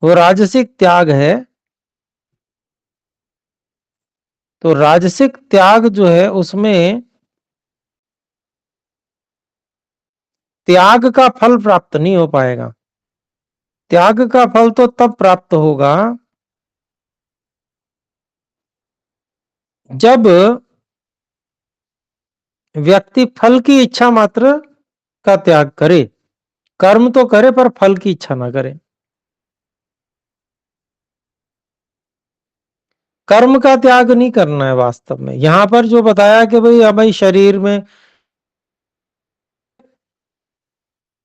वो राजसिक त्याग है। तो राजसिक त्याग जो है उसमें त्याग का फल प्राप्त नहीं हो पाएगा। त्याग का फल तो तब प्राप्त होगा जब व्यक्ति फल की इच्छा मात्र का त्याग करे। कर्म तो करे पर फल की इच्छा ना करे। कर्म का त्याग नहीं करना है वास्तव में। यहां पर जो बताया कि भाई अब भाई शरीर में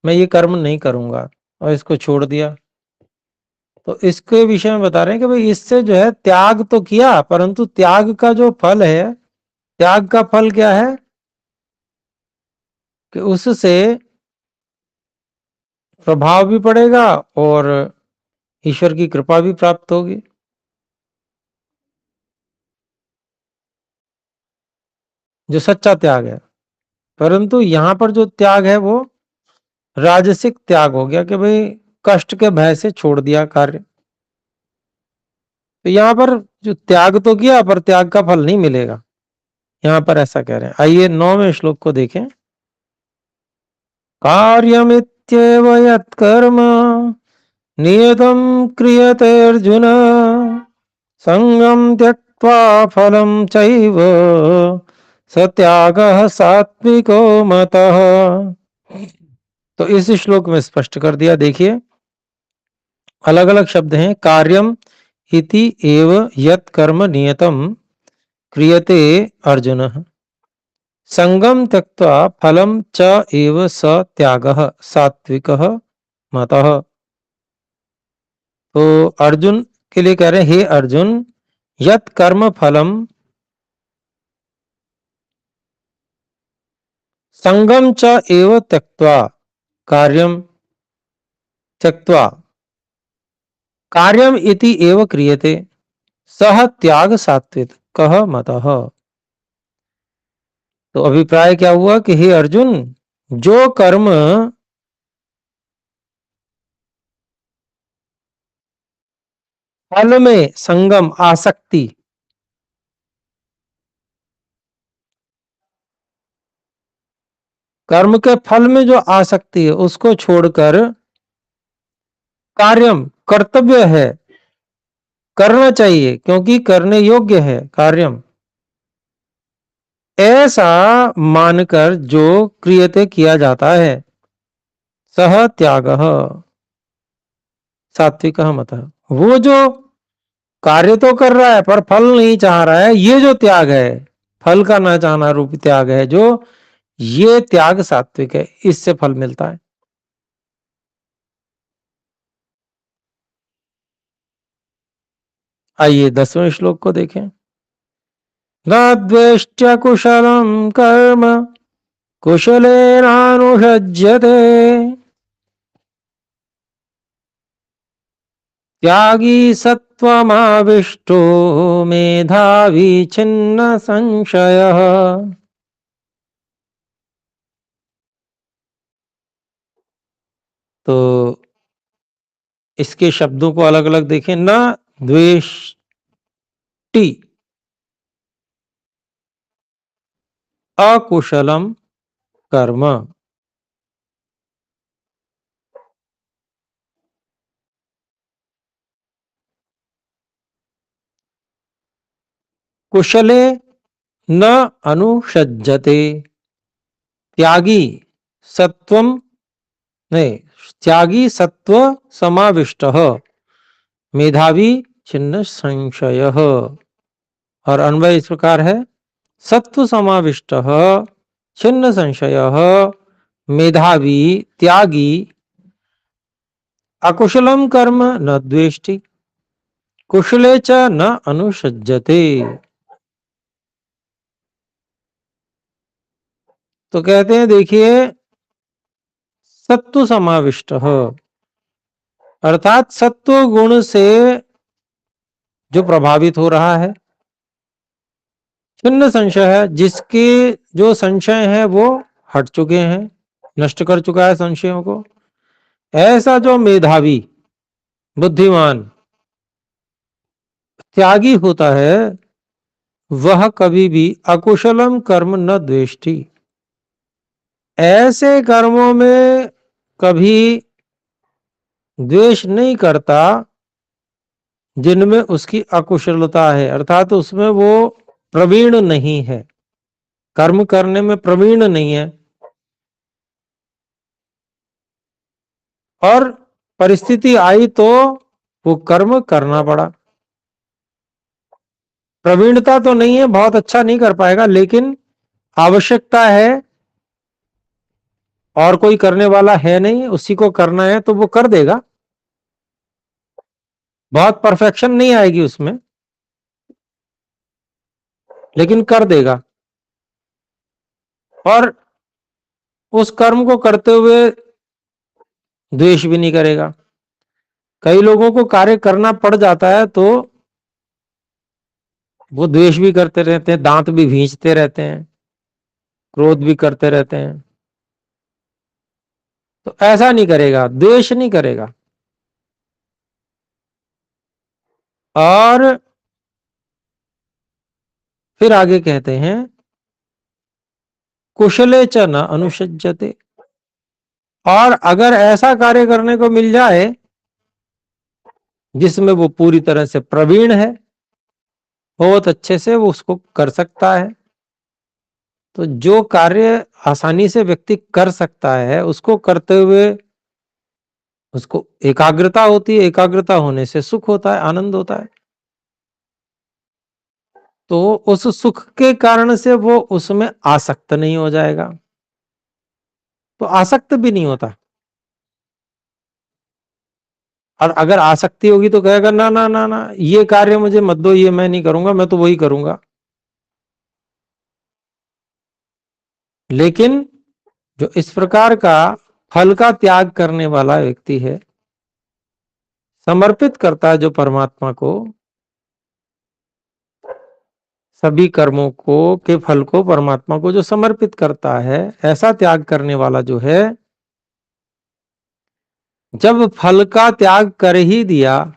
मैं ये कर्म नहीं करूंगा और इसको छोड़ दिया, तो इसके विषय में बता रहे हैं कि भाई इससे जो है त्याग तो किया, परंतु त्याग का जो फल है, त्याग का फल क्या है कि उससे प्रभाव भी पड़ेगा और ईश्वर की कृपा भी प्राप्त होगी। जो सच्चा त्याग है। परंतु यहां पर जो त्याग है वो राजसिक त्याग हो गया कि भाई कष्ट के भय से छोड़ दिया कार्य। तो यहां पर जो त्याग तो किया पर त्याग का फल नहीं मिलेगा, यहां पर ऐसा कह रहे हैं। आइए 9वें श्लोक को देखें। कार्यमित्येव यत्कर्म नियतं क्रियते अर्जुन संगम त्यक्त्वा फलं चैव स त्यागः सात्विको मतः। तो इस श्लोक में स्पष्ट कर दिया। देखिए अलग अलग शब्द हैं। कार्यम इति एव यत् कर्म नियतम क्रियते अर्जुन संगम त्यक्त्वा फलम च एव स त्यागः सात्विकः मतः। तो अर्जुन के लिए कह रहे हैं, हे अर्जुन यत् कर्म फलम संगम च एव त्यक्त्वा कार्यम त्यक्त्वा कार्यम इति एव क्रियते सह त्याग सात्विक कह मतः। तो अभिप्राय क्या हुआ कि हे अर्जुन, जो कर्म फल में संगम आसक्ति, कर्म के फल में जो आसक्ति है उसको छोड़कर कार्यम कर्तव्य है, करना चाहिए क्योंकि करने योग्य है कार्यम, ऐसा मानकर जो क्रियते किया जाता है सह त्याग सात्विक मत। वो जो कार्य तो कर रहा है पर फल नहीं चाह रहा है, ये जो त्याग है, फल का ना चाहना रूप त्याग है, जो ये त्याग सात्विक है, इससे फल मिलता है। आइए 10वें श्लोक को देखें। न द्वेष्ट्य कुशलम कर्म कुशलेनानुषज्यते त्यागी सत्वमाविष्टो मेधावी छिन्न संशय। तो इसके शब्दों को अलग अलग देखें। न द्वेष्टि अकुशलम कर्म कुशले न अनुषज्जते त्यागी सत्वम नहीं त्यागी सत्व समाविष्ट मेधावी छिन्न संशय। और अन्वय इस प्रकार है, सत्व समाविष्ट छिन्न संशय मेधावी त्यागी अकुशलम कर्म न द्वेष्टि कुशले च न अनुषज्जते। तो कहते हैं देखिए सत्व समाविष्ट अर्थात सत्व गुण से जो प्रभावित हो रहा है, छिन्न संशय है जिसके जो संशय है वो हट चुके हैं, नष्ट कर चुका है संशयों को, ऐसा जो मेधावी बुद्धिमान त्यागी होता है वह कभी भी अकुशलम कर्म न द्वेष्टि, ऐसे कर्मों में कभी द्वेष नहीं करता जिनमें उसकी अकुशलता है, अर्थात उसमें वो प्रवीण नहीं है, कर्म करने में प्रवीण नहीं है और परिस्थिति आई तो वो कर्म करना पड़ा। प्रवीणता तो नहीं है, बहुत अच्छा नहीं कर पाएगा, लेकिन आवश्यकता है और कोई करने वाला है नहीं, उसी को करना है तो वो कर देगा। बहुत परफेक्शन नहीं आएगी उसमें, लेकिन कर देगा। और उस कर्म को करते हुए द्वेष भी नहीं करेगा। कई लोगों को कार्य करना पड़ जाता है तो वो द्वेष भी करते रहते हैं, दांत भी भींचते रहते हैं, क्रोध भी करते रहते हैं। तो ऐसा नहीं करेगा, द्वेष नहीं करेगा। और फिर आगे कहते हैं कुशले च न अनुषज्यते, और अगर ऐसा कार्य करने को मिल जाए जिसमें वो पूरी तरह से प्रवीण है, बहुत अच्छे से वो उसको कर सकता है, तो जो कार्य आसानी से व्यक्ति कर सकता है उसको करते हुए उसको एकाग्रता होती है, एकाग्रता होने से सुख होता है, आनंद होता है। तो उस सुख के कारण से वो उसमें आसक्त नहीं हो जाएगा, तो आसक्त भी नहीं होता। और अगर आसक्ति होगी तो कहेगा ना ना ना ना, ये कार्य मुझे मत दो, ये मैं नहीं करूंगा, मैं तो वही करूंगा। लेकिन जो इस प्रकार का फल का त्याग करने वाला व्यक्ति है, समर्पित करता है जो परमात्मा को, सभी कर्मों को के फल को परमात्मा को जो समर्पित करता है, ऐसा त्याग करने वाला जो है, जब फल का त्याग कर ही दिया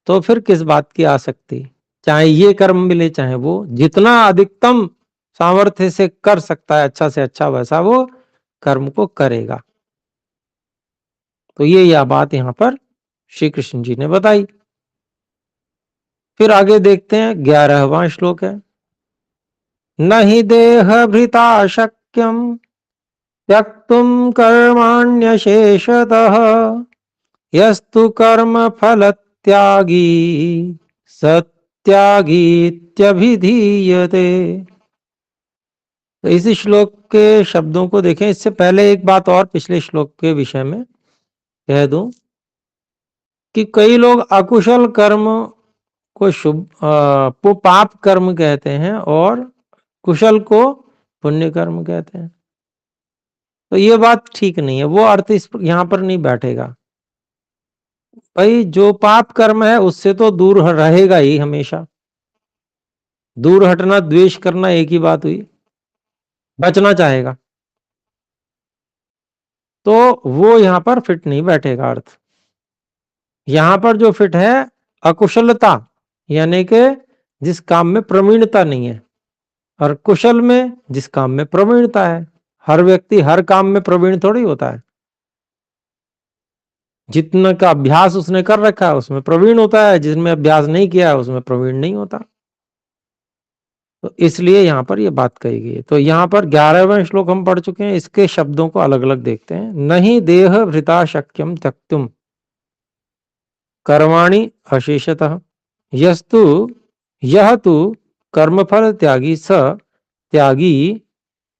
तो फिर किस बात की आसक्ति। चाहे ये कर्म मिले चाहे वो, जितना अधिकतम सामर्थ्य से कर सकता है अच्छा से अच्छा, वैसा वो कर्म को करेगा। तो ये यह बात यहां पर श्री कृष्ण जी ने बताई। फिर आगे देखते हैं 11वां श्लोक है, न हि देह भृता शक्यम त्यक्तुम कर्माण्यशेषतः यस्तु कर्म फल त्यागी सत्यागीत्यभिधीयते। तो इस श्लोक के शब्दों को देखें। इससे पहले एक बात और पिछले श्लोक के विषय में कह दूं कि कई लोग अकुशल कर्म को पाप कर्म कहते हैं और कुशल को पुण्य कर्म कहते हैं। तो ये बात ठीक नहीं है, वो अर्थ इस यहां पर नहीं बैठेगा। भाई जो पाप कर्म है उससे तो दूर रहेगा ही हमेशा। दूर हटना, द्वेष करना एक ही बात हुई, बचना चाहेगा। तो वो यहां पर फिट नहीं बैठेगा अर्थ। यहां पर जो फिट है अकुशलता, यानी कि जिस काम में प्रवीणता नहीं है, और कुशल में जिस काम में प्रवीणता है। हर व्यक्ति हर काम में प्रवीण थोड़ी होता है। जितना का अभ्यास उसने कर रखा है उसमें प्रवीण होता है, जिसमें अभ्यास नहीं किया है उसमें प्रवीण नहीं होता। तो इसलिए यहां पर यह बात कही गई है। तो यहां पर 11वां श्लोक हम पढ़ चुके हैं, इसके शब्दों को अलग अलग देखते हैं। नहीं देह भृता शक्यम त्यक्तुम कर्माणि अशेषतः यस्तु यह तु कर्मफल त्यागी स त्यागी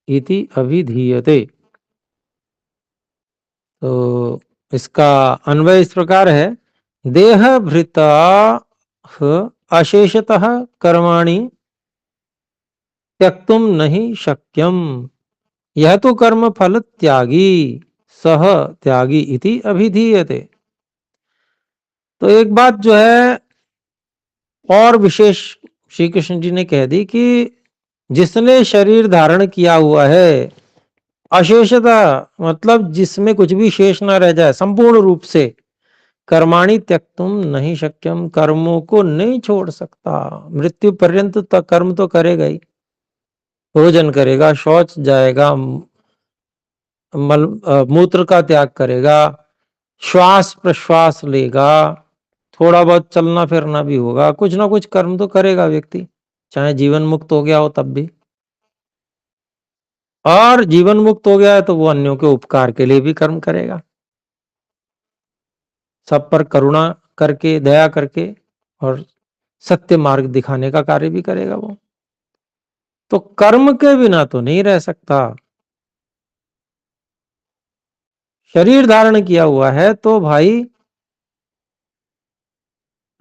इति अभिधीयते। तो इसका अन्वय इस प्रकार है, देह भृता अशेषतः कर्माणि त्यक्तुम नहीं शक्यम यह तो कर्म फल त्यागी सह त्यागी इति अभिधीयते। तो एक बात जो है और विशेष श्री कृष्ण जी ने कह दी कि जिसने शरीर धारण किया हुआ है, अशेषता मतलब जिसमें कुछ भी शेष ना रह जाए, संपूर्ण रूप से कर्माणि त्यक्तुम नहीं शक्यम, कर्मों को नहीं छोड़ सकता। मृत्यु पर्यंत तक कर्म तो करेगा ही, भोजन करेगा, शौच जाएगा, मल मूत्र का त्याग करेगा, श्वास प्रश्वास लेगा, थोड़ा बहुत चलना फिरना भी होगा, कुछ ना कुछ कर्म तो करेगा व्यक्ति, चाहे जीवन मुक्त हो गया हो तब भी। और जीवन मुक्त हो गया है तो वो अन्यों के उपकार के लिए भी कर्म करेगा, सब पर करुणा करके, दया करके, और सत्य मार्ग दिखाने का कार्य भी करेगा वो। तो कर्म के बिना तो नहीं रह सकता। शरीर धारण किया हुआ है तो भाई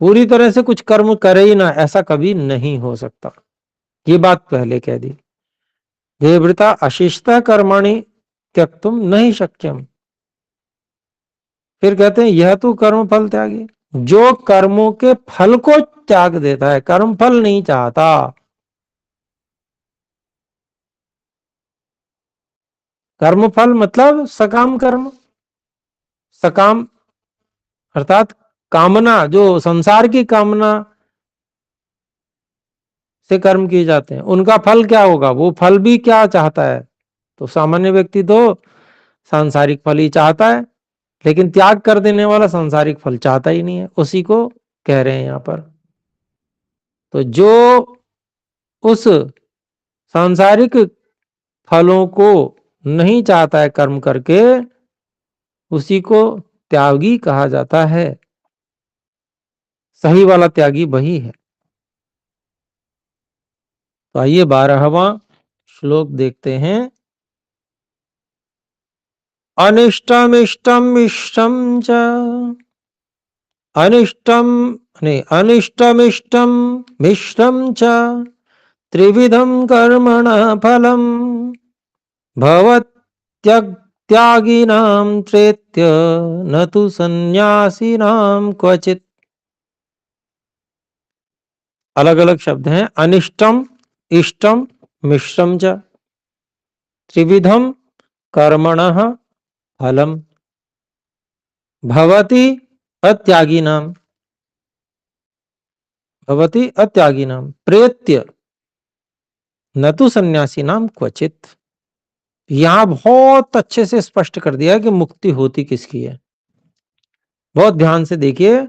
पूरी तरह से कुछ कर्म करे ही ना, ऐसा कभी नहीं हो सकता। ये बात पहले कह दी। देवव्रता अशिष्टा कर्माणि त्यक्तुम नहीं शक्यम। फिर कहते हैं यह तो कर्म फल त्यागी, जो कर्मों के फल को त्याग देता है, कर्म फल नहीं चाहता। कर्म फल मतलब सकाम कर्म, सकाम अर्थात कामना, जो संसार की कामना से कर्म किए जाते हैं, उनका फल क्या होगा, वो फल भी क्या चाहता है। तो सामान्य व्यक्ति तो सांसारिक फल ही चाहता है, लेकिन त्याग कर देने वाला सांसारिक फल चाहता ही नहीं है, उसी को कह रहे हैं यहां पर। तो जो उस सांसारिक फलों को नहीं चाहता है कर्म करके, उसी को त्यागी कहा जाता है। सही वाला त्यागी वही है। तो आइए 12वां श्लोक देखते हैं। अनिष्टम इष्टम इष्टम च, अनिष्टम नहीं, अनिष्टमिष्टम मिश्रम च, त्रिविधम कर्मण फलम भवत्यग्त्यागिनां त्रेत्य न तु सन्यासिनां क्वचित। अलग अलग शब्द हैं। अनिष्टम, इष्टम, मिश्रम च, त्रिविधम कर्मणः फलम भवति अत्यागिनां, भवति अत्यागिनां प्रेत्य न तो सन्यासी नाम क्वचित। यहां बहुत अच्छे से स्पष्ट कर दिया है कि मुक्ति होती किसकी है। बहुत ध्यान से देखिए।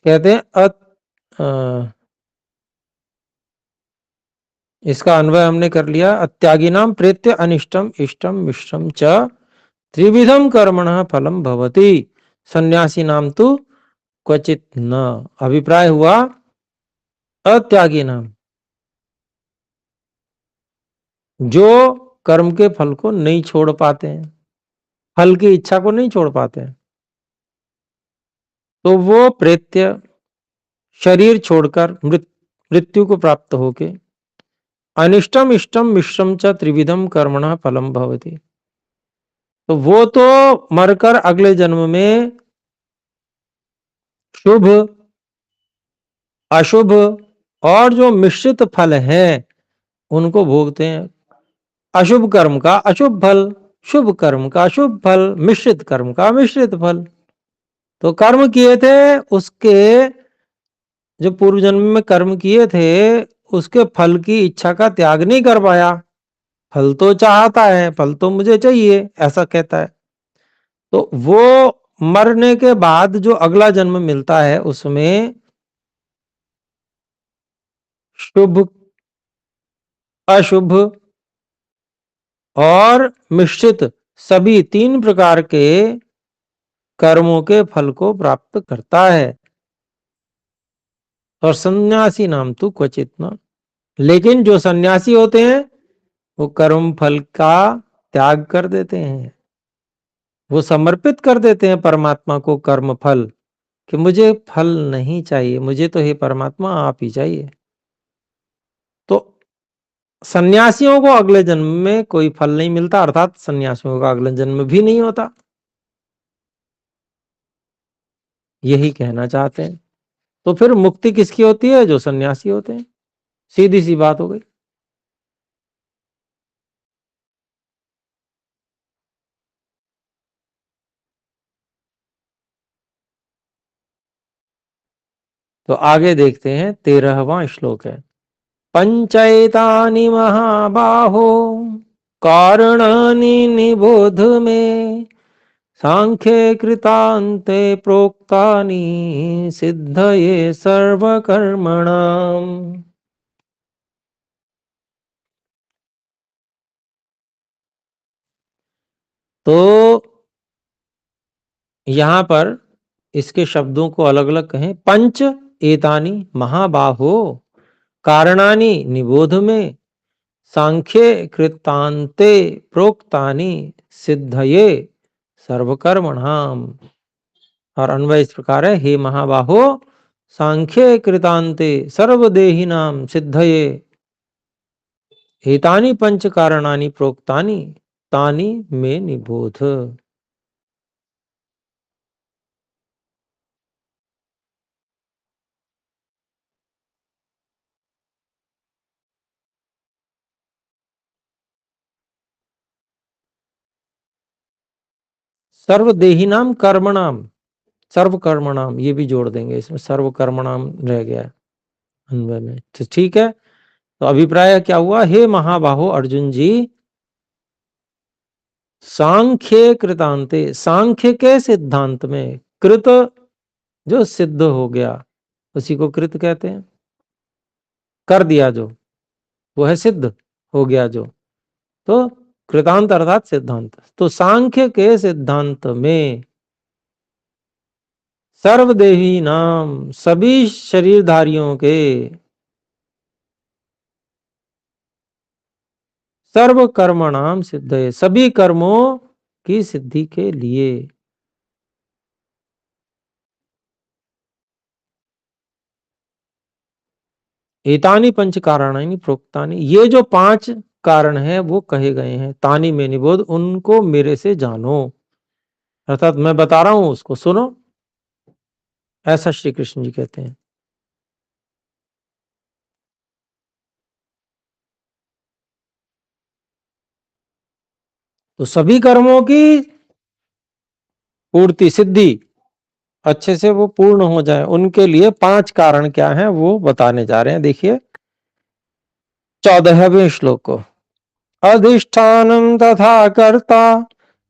कहते हैं इसका अन्वय हमने कर लिया। अत्यागिनाम प्रेत्य अनिष्टम इष्टम मिश्रम च, त्रिविधम कर्मणः फलम भवति सन्यासी नाम तु क्वचित न। अभिप्राय हुआ अत्यागी नाम, जो कर्म के फल को नहीं छोड़ पाते हैं, फल की इच्छा को नहीं छोड़ पाते हैं, तो वो प्रेत्य शरीर छोड़कर मृत्यु को प्राप्त होके अनिष्टम इष्टम मिश्रम च त्रिविधम कर्मणः फलम भवति, तो वो तो मरकर अगले जन्म में शुभ अशुभ और जो मिश्रित फल है उनको भोगते हैं। अशुभ कर्म का अशुभ फल, शुभ कर्म का शुभ फल, मिश्रित कर्म का मिश्रित फल। तो कर्म किए थे उसके, जो पूर्व जन्म में कर्म किए थे उसके फल की इच्छा का त्याग नहीं कर पाया। फल तो चाहता है, फल तो मुझे चाहिए, ऐसा कहता है। तो वो मरने के बाद जो अगला जन्म मिलता है उसमें शुभ अशुभ और मिश्रित सभी तीन प्रकार के कर्मों के फल को प्राप्त करता है। और सन्यासी नाम तो क्वचित न, लेकिन जो सन्यासी होते हैं वो कर्म फल का त्याग कर देते हैं, वो समर्पित कर देते हैं परमात्मा को कर्म फल, कि मुझे फल नहीं चाहिए, मुझे तो हे परमात्मा आप ही चाहिए। तो सन्यासियों को अगले जन्म में कोई फल नहीं मिलता, अर्थात सन्यासियों का अगले जन्म भी नहीं होता, यही कहना चाहते हैं। तो फिर मुक्ति किसकी होती है, जो सन्यासी होते हैं। सीधी सी बात हो गई। तो आगे देखते हैं 13वां श्लोक है। पंचैतानि महाबाहो कारणानि निबोध मे सांख्ये कृतान्ते प्रोक्तानि सिद्धये सर्वकर्मणाम्। तो यहां पर इसके शब्दों को अलग अलग कहें। पंच एतानि महाबाहो कारणानि निबोध में सांख्ये कृतान्ते प्रोक्तानि सिद्धये सर्वकर्मणाम। और अन्वय इस प्रकार है, हे महाबाहो सांख्ये कृतान्ते सर्वदेहिनाम सिद्धये एतानि पंच कारणानि प्रोक्तानि तानि मे निबोध। सर्वदेहिनाम कर्मणाम, सर्व कर्मणाम ये भी जोड़ देंगे इसमें, सर्व कर्मणाम रह गया अन्वय में। तो ठीक है, तो अभिप्राय क्या हुआ? हे महाबाहो अर्जुन जी, सांख्य कृतांते, सांख्य के सिद्धांत में कृत जो सिद्ध हो गया उसी को कृत कहते हैं। कर दिया जो, वो है सिद्ध हो गया जो। तो कृतांत अर्थात सिद्धांत। तो सांख्य के सिद्धांत में सर्वदेही नाम, सभी शरीरधारियों के, सर्व कर्मणाम सिद्ध है, सभी कर्मों की सिद्धि के लिए। एतानी पंच कारणानि प्रोक्तानि, ये जो 5 कारण हैं वो कहे गए हैं। तानी में निबोध, उनको मेरे से जानो, अर्थात मैं बता रहा हूं उसको सुनो, ऐसा श्री कृष्ण जी कहते हैं। तो सभी कर्मों की पूर्ति सिद्धि अच्छे से वो पूर्ण हो जाए, उनके लिए 5 कारण क्या हैं वो बताने जा रहे हैं। देखिए 14वें श्लोक को। अधिष्ठानं तथा कर्ता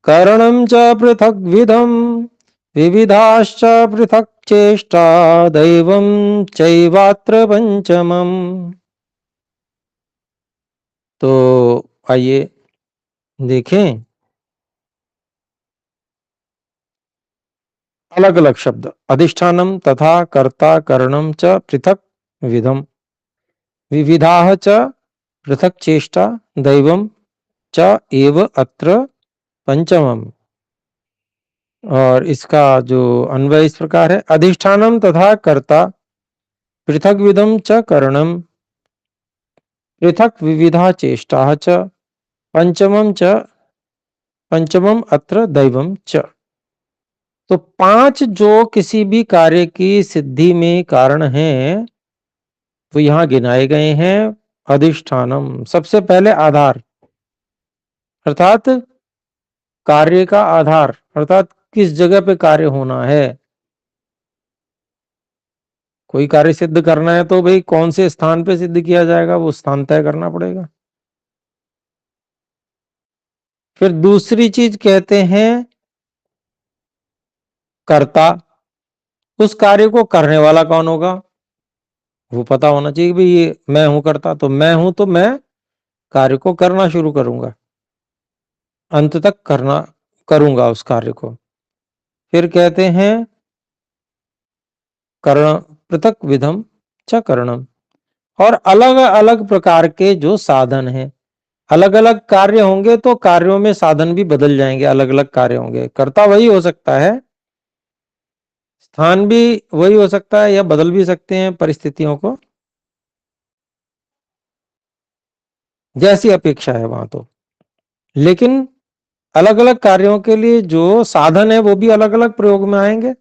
करणं च पृथग्विधम् विविधाश्च पृथक् चेष्टा दैवं चैवात्र पंचमम्। तो आइए देखें अलग अलग शब्द। अधिष्ठानम तथा कर्ता करणम च पृथक विधम विविधाः च पृथक चेष्टा दैवम च एव अत्र पंचमम। और इसका जो अन्वय इस प्रकार है। अधिष्ठानम तथा कर्ता पृथक विधम च करणम पृथक विविधा चेष्टा च पंचमम अत्र दैवम च। तो 5 जो किसी भी कार्य की सिद्धि में कारण हैं वो यहां गिनाए गए हैं। अधिष्ठानम, सबसे पहले आधार, अर्थात कार्य का आधार, अर्थात किस जगह पे कार्य होना है। कोई कार्य सिद्ध करना है तो भाई कौन से स्थान पे सिद्ध किया जाएगा, वो स्थान तय करना पड़ेगा। फिर दूसरी चीज कहते हैं कर्ता, उस कार्य को करने वाला कौन होगा वो पता होना चाहिए कि भाई ये मैं हूं करता, तो मैं हूं तो मैं कार्य को करना शुरू करूंगा, अंत तक करना करूंगा उस कार्य को। फिर कहते हैं कर्ण पृथक विधम च करणम, और अलग अलग प्रकार के जो साधन हैं, अलग अलग कार्य होंगे तो कार्यों में साधन भी बदल जाएंगे, अलग अलग कार्य होंगे। कर्ता वही हो सकता है, स्थान भी वही हो सकता है, या बदल भी सकते हैं परिस्थितियों को, जैसी अपेक्षा है वहां तो। लेकिन अलग अलग कार्यों के लिए जो साधन है वो भी अलग अलग प्रयोग में आएंगे।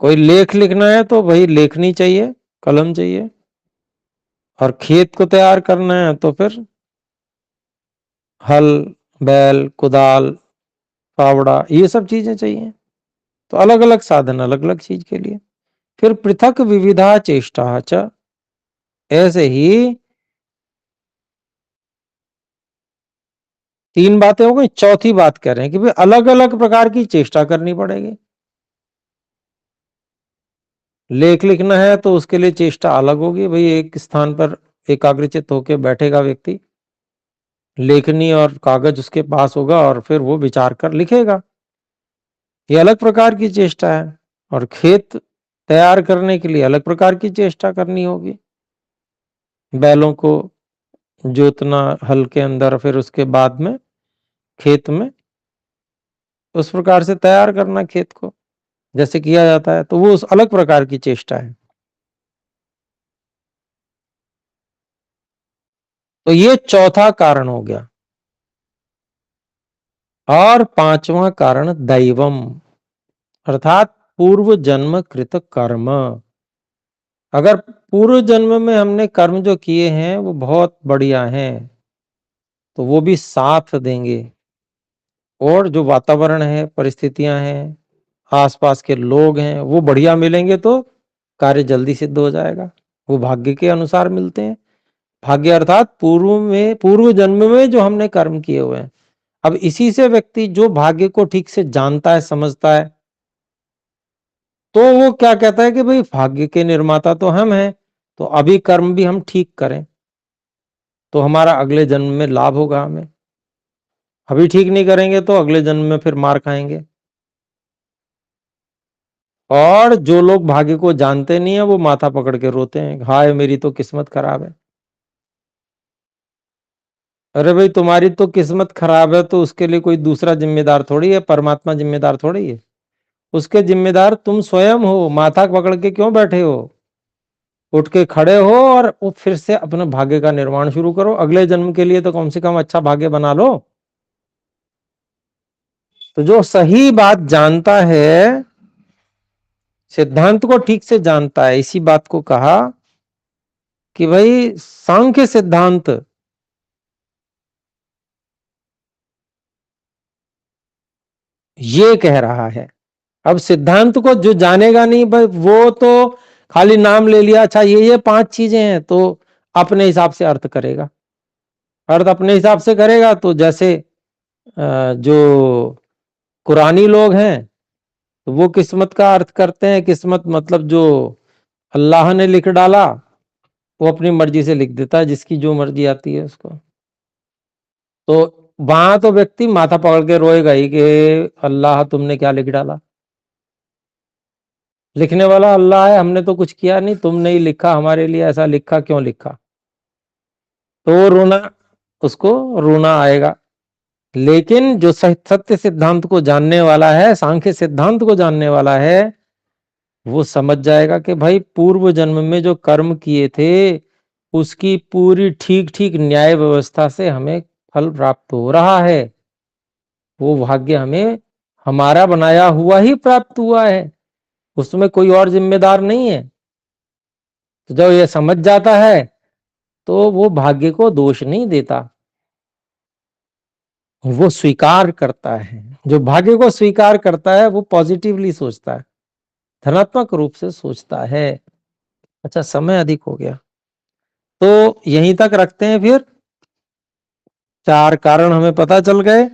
कोई लेख लिखना है तो वही लेखनी चाहिए, कलम चाहिए। और खेत को तैयार करना है तो फिर हल, बैल, कुदाल, फावड़ा, ये सब चीजें चाहिए। तो अलग अलग साधन अलग अलग चीज के लिए। फिर पृथक विविधा चेष्टा च, ऐसे ही 3 बातें हो गई। चौथी बात कह रहे हैं कि भाई अलग अलग प्रकार की चेष्टा करनी पड़ेगी। लेख लिखना है तो उसके लिए चेष्टा अलग होगी, भाई एक स्थान पर एकाग्रचित्त होकर बैठेगा व्यक्ति, लेखनी और कागज उसके पास होगा और फिर वो विचार कर लिखेगा, ये अलग प्रकार की चेष्टा है। और खेत तैयार करने के लिए अलग प्रकार की चेष्टा करनी होगी, बैलों को जोतना हल के अंदर, फिर उसके बाद में खेत में उस प्रकार से तैयार करना खेत को जैसे किया जाता है, तो वो उस अलग प्रकार की चेष्टा है। तो ये चौथा कारण हो गया। और पांचवा कारण दैवम, अर्थात पूर्व जन्म कृत कर्म। अगर पूर्व जन्म में हमने कर्म जो किए हैं वो बहुत बढ़िया हैं, तो वो भी साथ देंगे। और जो वातावरण है, परिस्थितियां हैं, आसपास के लोग हैं, वो बढ़िया मिलेंगे तो कार्य जल्दी सिद्ध हो जाएगा। वो भाग्य के अनुसार मिलते हैं। भाग्य अर्थात पूर्व जन्म में जो हमने कर्म किए हुए हैं। अब इसी से व्यक्ति जो भाग्य को ठीक से जानता है, समझता है, तो वो क्या कहता है कि भाई भाग्य के निर्माता तो हम हैं, तो अभी कर्म भी हम ठीक करें तो हमारा अगले जन्म में लाभ होगा हमें। अभी ठीक नहीं करेंगे तो अगले जन्म में फिर मार खाएंगे। और जो लोग भाग्य को जानते नहीं है वो माथा पकड़ के रोते हैं, हाय मेरी तो किस्मत खराब है। अरे भाई तुम्हारी तो किस्मत खराब है तो उसके लिए कोई दूसरा जिम्मेदार थोड़ी है, परमात्मा जिम्मेदार थोड़ी है। उसके जिम्मेदार तुम स्वयं हो। माथा पकड़ के क्यों बैठे हो? उठ के खड़े हो और वो फिर से अपने भाग्य का निर्माण शुरू करो। अगले जन्म के लिए तो कम से कम अच्छा भाग्य बना लो। तो जो सही बात जानता है, सिद्धांत को ठीक से जानता है, इसी बात को कहा कि भाई सांख्य सिद्धांत ये कह रहा है। अब सिद्धांत को जो जानेगा नहीं भाई, वो तो खाली नाम ले लिया, अच्छा ये 5 चीजें हैं, तो अपने हिसाब से अर्थ करेगा। अर्थ अपने हिसाब से करेगा तो जैसे जो कुरानी लोग हैं तो वो किस्मत का अर्थ करते हैं। किस्मत मतलब जो अल्लाह ने लिख डाला वो अपनी मर्जी से लिख देता है, जिसकी जो मर्जी आती है उसको। तो वहां तो व्यक्ति माथा पकड़ के रोएगा ही कि अल्लाह तुमने क्या लिख डाला। लिखने वाला अल्लाह है, हमने तो कुछ किया नहीं, तुमने ही लिखा हमारे लिए, ऐसा लिखा क्यों लिखा। तो रोना, उसको रोना आएगा। लेकिन जो सत्य सिद्धांत को जानने वाला है, सांख्य सिद्धांत को जानने वाला है, वो समझ जाएगा कि भाई पूर्व जन्म में जो कर्म किए थे उसकी पूरी ठीक ठीक न्याय व्यवस्था से हमें फल प्राप्त हो रहा है। वो भाग्य हमें हमारा बनाया हुआ ही प्राप्त हुआ है, उसमें कोई और जिम्मेदार नहीं है। तो जब ये समझ जाता है तो वो भाग्य को दोष नहीं देता, वो स्वीकार करता है। जो भाग्य को स्वीकार करता है वो पॉजिटिवली सोचता है, धनात्मक रूप से सोचता है। अच्छा, समय अधिक हो गया तो यहीं तक रखते हैं फिर। 4 कारण हमें पता चल गए।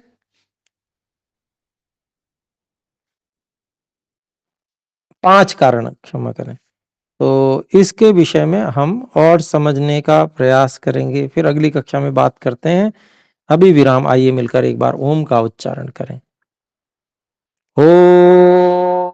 5 कारण, क्षमा करें। तो इसके विषय में हम और समझने का प्रयास करेंगे, फिर अगली कक्षा में बात करते हैं। अभी विराम, आइए मिलकर एक बार ओम का उच्चारण करें। ओम।